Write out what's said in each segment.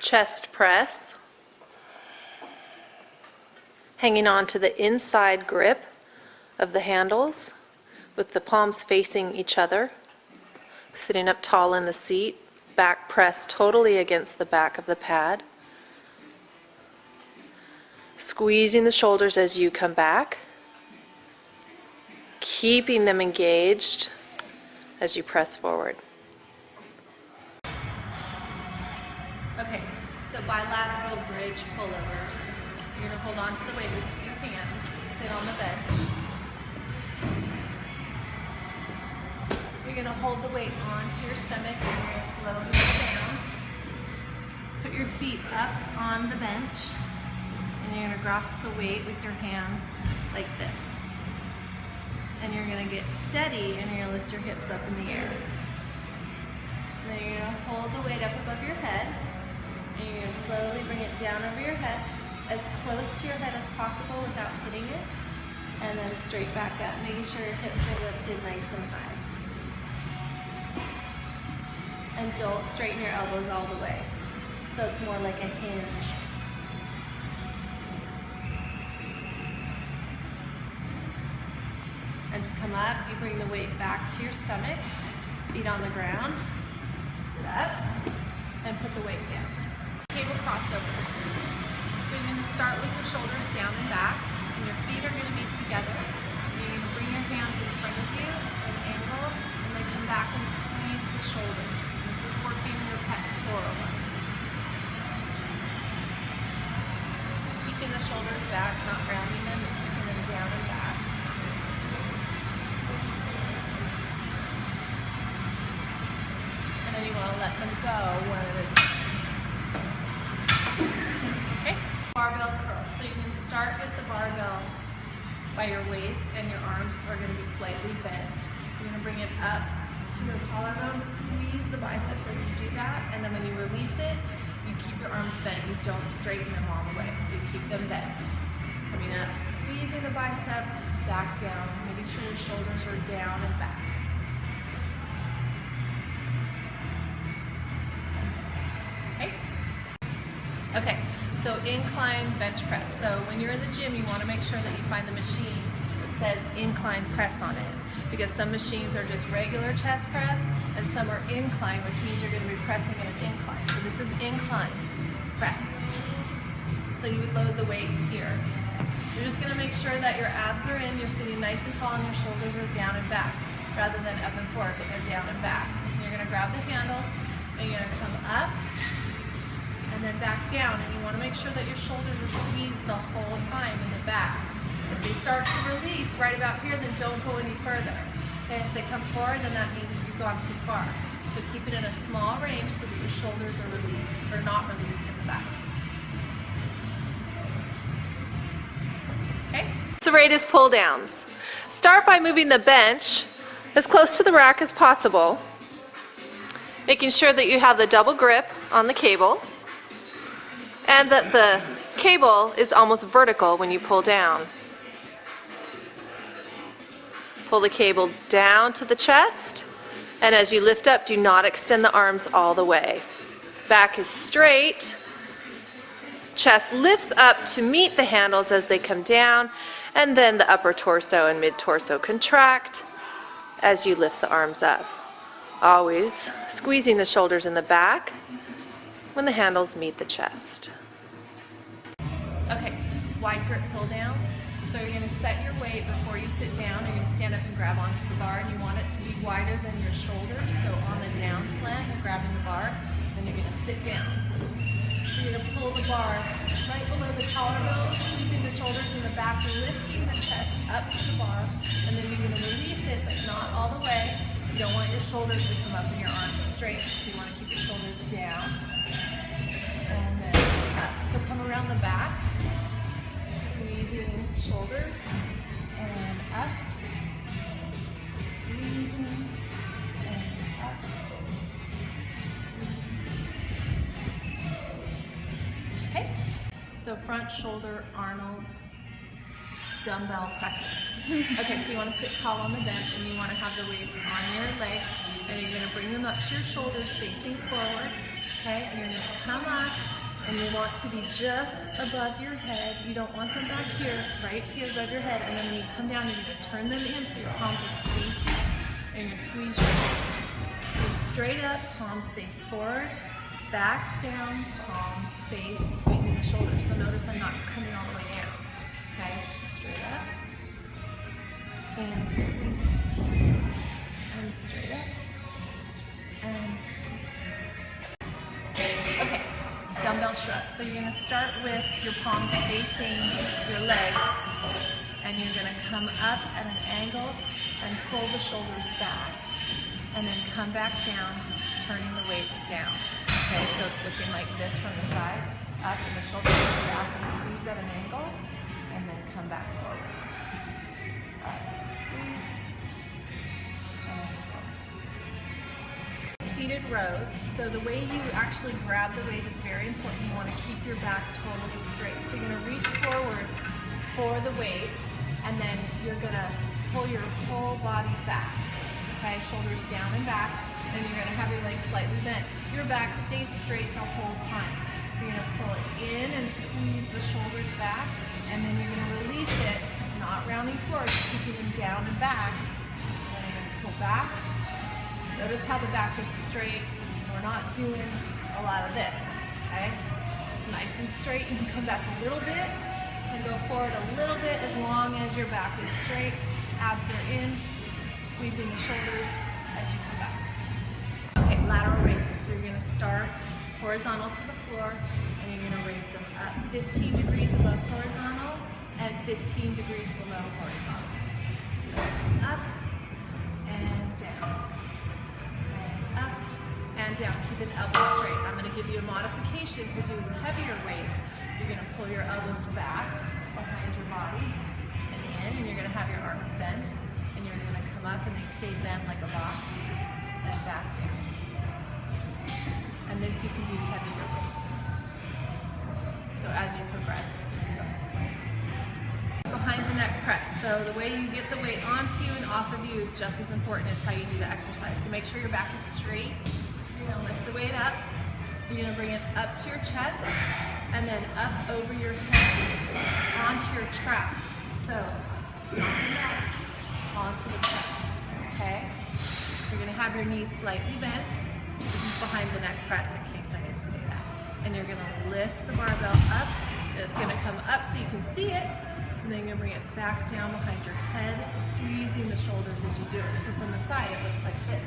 chest press, hanging on to the inside grip of the handles with the palms facing each other, sitting up tall in the seat, back pressed totally against the back of the pad, squeezing the shoulders as you come back, keeping them engaged as you press forward. Okay, so bilateral bridge pullovers. You're going to hold on to the weight with 2 hands, sit on the bench. You're going to hold the weight onto your stomach and you're going to slowly go down. Put your feet up on the bench and you're going to grasp the weight with your hands like this. And you're going to get steady and you're going to lift your hips up in the air. And then you're going to hold the weight up above your head and you're going to slowly bring it down over your head as close to your head as possible without hitting it, and then straight back up, making sure your hips are lifted nice and high. And don't straighten your elbows all the way, so it's more like a hinge. And to come up, you bring the weight back to your stomach, feet on the ground, sit up, and put the weight down. Cable crossovers. So you're going to start with your shoulders down and back, and your feet are going to be together. You're going to bring your hands in front of you at an angle, and then come back and squeeze the shoulders. This is working your pectoral muscles. Keeping the shoulders back, not rounding them, but keeping them down and back. And then you want to let them go one at a time. Barbell curls. So you're going to start with the barbell by your waist and your arms are going to be slightly bent. You're going to bring it up to your collarbone, squeeze the biceps as you do that, and then when you release it, you keep your arms bent. You don't straighten them all the way, so you keep them bent. Coming up, squeezing the biceps, back down, making sure your shoulders are down and back. Okay, so incline bench press. So when you're in the gym, you want to make sure that you find the machine that says incline press on it, because some machines are just regular chest press and some are incline, which means you're going to be pressing at an incline. So this is incline press. So you would load the weights here. You're just going to make sure that your abs are in, you're sitting nice and tall, and your shoulders are down and back, rather than up and forward, but they're down and back. And you're going to grab the handles, and you're going to come up, and then back down, and you want to make sure that your shoulders are squeezed the whole time in the back. If they start to release right about here, then don't go any further. And if they come forward, then that means you've gone too far. So keep it in a small range so that your shoulders are released, or not released in the back. Okay? Serratus pull downs. Start by moving the bench as close to the rack as possible, making sure that you have the double grip on the cable, and that the cable is almost vertical when you pull down. Pull the cable down to the chest, and as you lift up, do not extend the arms all the way. Back is straight, chest lifts up to meet the handles as they come down, and then the upper torso and mid-torso contract as you lift the arms up. Always squeezing the shoulders in the back when the handles meet the chest. Okay, wide grip pull downs. So you're going to set your weight before you sit down. You're going to stand up and grab onto the bar, and you want it to be wider than your shoulders. So on the down slant, you're grabbing the bar, then you're going to sit down. You're going to pull the bar right below the collarbone, squeezing the shoulders in the back, lifting the chest up to the bar, and then you're going to release it, but not all the way. You don't want your shoulders to come up and your arms straight, so you want to keep your shoulders down. And then up. So come around the back, squeezing shoulders, and up, squeezing, and up. Okay, so front shoulder Arnold dumbbell presses. Okay, so you want to sit tall on the bench and you want to have the weights on your legs and you're going to bring them up to your shoulders facing forward. Okay, and you're going to come up and you want to be just above your head. You don't want them back here, right here above your head. And then when you come down, you need to turn them in so your palms are facing and you squeeze your shoulders. So straight up, palms face forward, back down, palms face, squeezing the shoulders. So notice I'm not coming all the way down. Okay, straight up, and squeezing, and straight up, and squeezing. Okay, dumbbell shrug. So you're going to start with your palms facing your legs, and you're going to come up at an angle and pull the shoulders back, and then come back down, turning the weights down. Okay, so it's looking like this from the side, up, and the shoulders go back and squeeze at an angle, and then come back forward. Up, squeeze, and forward. Seated rows. So the way you actually grab the weight is very important. You want to keep your back totally straight. So you're going to reach forward for the weight, and then you're going to pull your whole body back. Okay, shoulders down and back, and you're going to have your legs slightly bent. Your back stays straight the whole time. You're going to pull it in and squeeze the shoulders back, and then you're going to release it, not rounding forward, keeping them down and back. And then you're going to pull back. Notice how the back is straight. We're not doing a lot of this, okay? It's just nice and straight. You can come back a little bit and go forward a little bit as long as your back is straight. Abs are in, squeezing the shoulders as you come back. Okay, lateral raises. So you're going to start horizontal to the floor, and you're going to raise them up 15 degrees above horizontal and 15 degrees below horizontal. So up and down, and up and down. Keep an elbow straight. I'm going to give you a modification for doing heavier weights. You're going to pull your elbows back behind your body and in, and you're going to have your arms bent, and you're going to come up and they stay bent like a box and back down. And this you can do heavier weights. So as you progress, you can go this way. Behind the neck press. So the way you get the weight onto you and off of you is just as important as how you do the exercise. So make sure your back is straight. You're going to lift the weight up. You're going to bring it up to your chest and then up over your head onto your traps. So onto the traps. Okay? You're going to have your knees slightly bent. This is behind the neck press in case I didn't say that. And you're going to lift the barbell up. It's going to come up so you can see it. And then you're going to bring it back down behind your head, squeezing the shoulders as you do it. So from the side, it looks like this.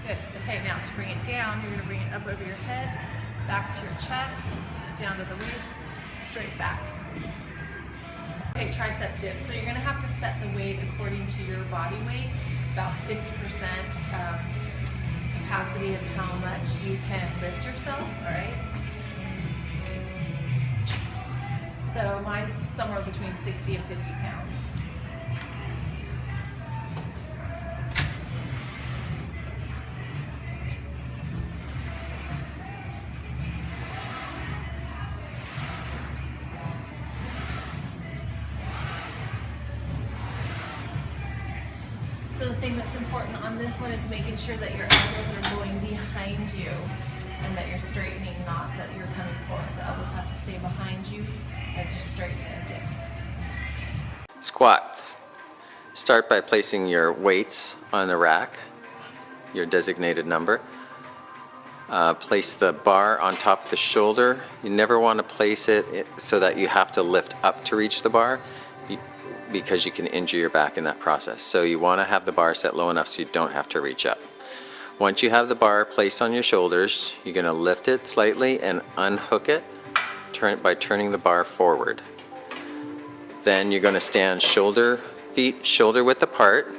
Good. Okay, now to bring it down, you're going to bring it up over your head, back to your chest, down to the waist, straight back. Okay, tricep dip. So you're going to have to set the weight according to your body weight, about 50% capacity of how much you can lift yourself, all right? So mine's somewhere between 60 and 50 pounds. So the thing that's important on this one is making sure that your elbows are going behind you and that you're straightening, not that you're coming forward. The elbows have to stay behind you as you straighten and dip. Squats. Start by placing your weights on the rack, your designated number. Place the bar on top of the shoulder. You never want to place it so that you have to lift up to reach the bar, because you can injure your back in that process. So you want to have the bar set low enough so you don't have to reach up. Once you have the bar placed on your shoulders, you're going to lift it slightly and unhook it by turning the bar forward. Then you're going to stand feet shoulder width apart,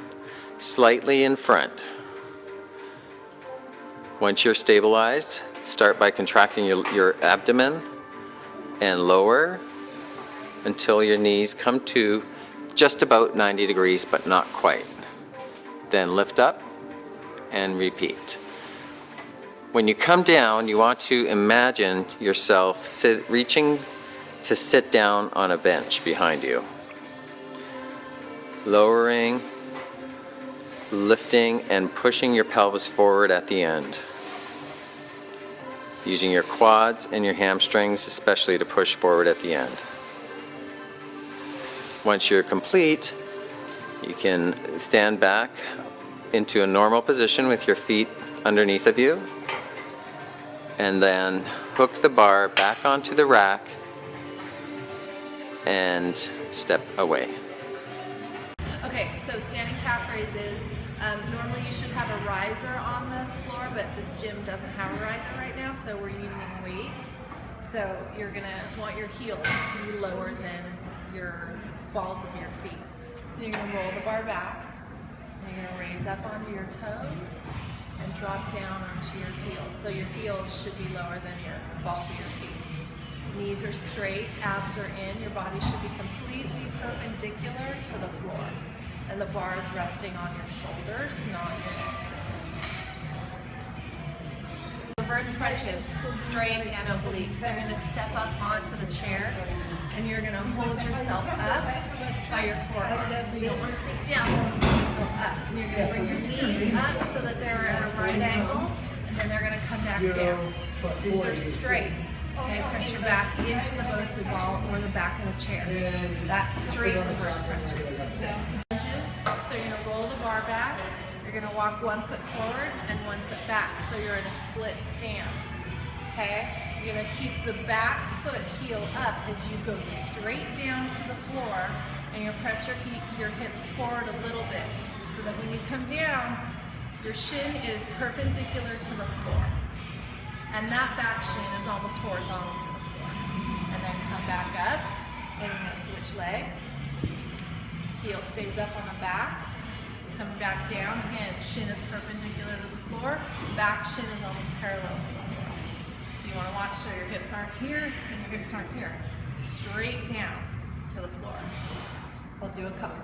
slightly in front. Once you're stabilized, start by contracting your abdomen and lower until your knees come to just about 90 degrees, but not quite. Then lift up and repeat. When you come down, you want to imagine yourself reaching to sit down on a bench behind you. Lowering, lifting, and pushing your pelvis forward at the end. Using your quads and your hamstrings especially to push forward at the end. Once you're complete, you can stand back into a normal position with your feet underneath of you, and then hook the bar back onto the rack and step away. Okay, so standing calf raises. Normally you should have a riser on the floor, but this gym doesn't have a riser right now, so we're using weights. So you're gonna want your heels to be lower than your balls of your feet. And you're gonna roll the bar back, and you're gonna raise up onto your toes and drop down onto your heels. So your heels should be lower than your balls of your feet. Knees are straight, abs are in, your body should be completely perpendicular to the floor. And the bar is resting on your shoulders, not your neck. Reverse crunches, straight and oblique. So you're going to step up onto the chair and you're going to hold yourself up by your forearms. So you don't want to sink down, you want to hold yourself up. And you're going to bring your knees up so that they're at a right angle, and then they're going to come back down. These are straight. Okay, press your back into the Bosu ball or the back of the chair. That's straight reverse crunches. So you're going to roll the bar back, you're going to walk 1 foot forward and 1 foot back, so you're in a split stance. Okay? You're going to keep the back foot heel up as you go straight down to the floor, and you'll press your hips forward a little bit, so that when you come down, your shin is perpendicular to the floor. And that back shin is almost horizontal to the floor. And then come back up, and you're going to switch legs. Heel stays up on the back. Coming back down, again, shin is perpendicular to the floor. Back shin is almost parallel to the floor. So you want to watch so your hips aren't here and your hips aren't here. Straight down to the floor. We'll do a couple.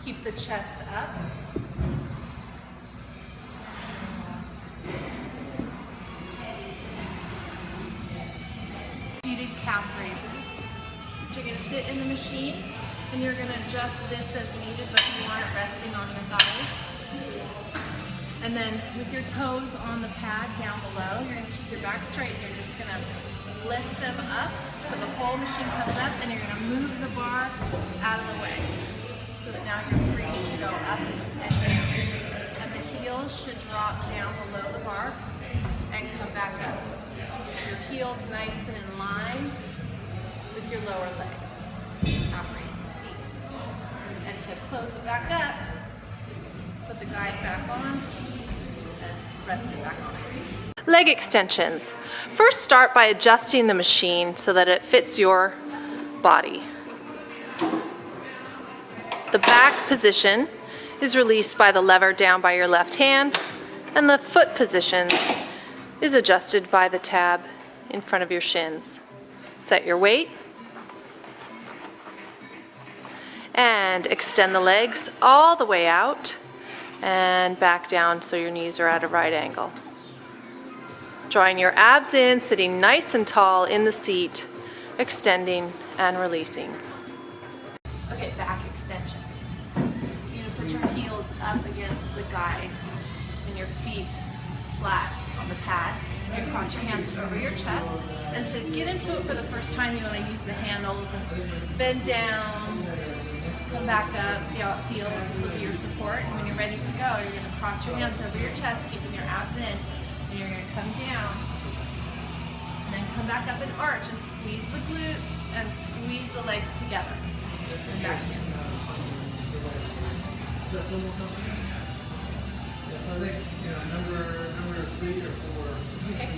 Keep the chest up. Seated calf raises. So you're going to sit in the machine and you're going to adjust this as needed, but you want it resting on your thighs. And then with your toes on the pad down below, you're going to keep your back straight. You're just going to lift them up so the whole machine comes up, and you're going to move the bar out of the way so that now you're free to go up and down. And the heels should drop down below the bar and come back up. Your heels nice and in line with your lower leg. Calf raises, seat. And to close it back up, put the guide back on and rest it back on. Leg extensions. First, start by adjusting the machine so that it fits your body. The back position is released by the lever down by your left hand, and the foot position is adjusted by the tab in front of your shins. Set your weight and extend the legs all the way out and back down so your knees are at a right angle. Drawing your abs in, sitting nice and tall in the seat, extending and releasing. Okay, back extension. You're going to put your heels up against the guide and your feet flat on the pad. You're going to cross your hands over your chest. And to get into it for the first time, you want to use the handles and bend down, come back up, see how it feels. This will be your support. And when you're ready to go, you're going to cross your hands over your chest, keeping your abs in. And you're going to come down. And then come back up and arch and squeeze the glutes and squeeze the legs together. And back down. Yes, I think number 3 or 4. Okay.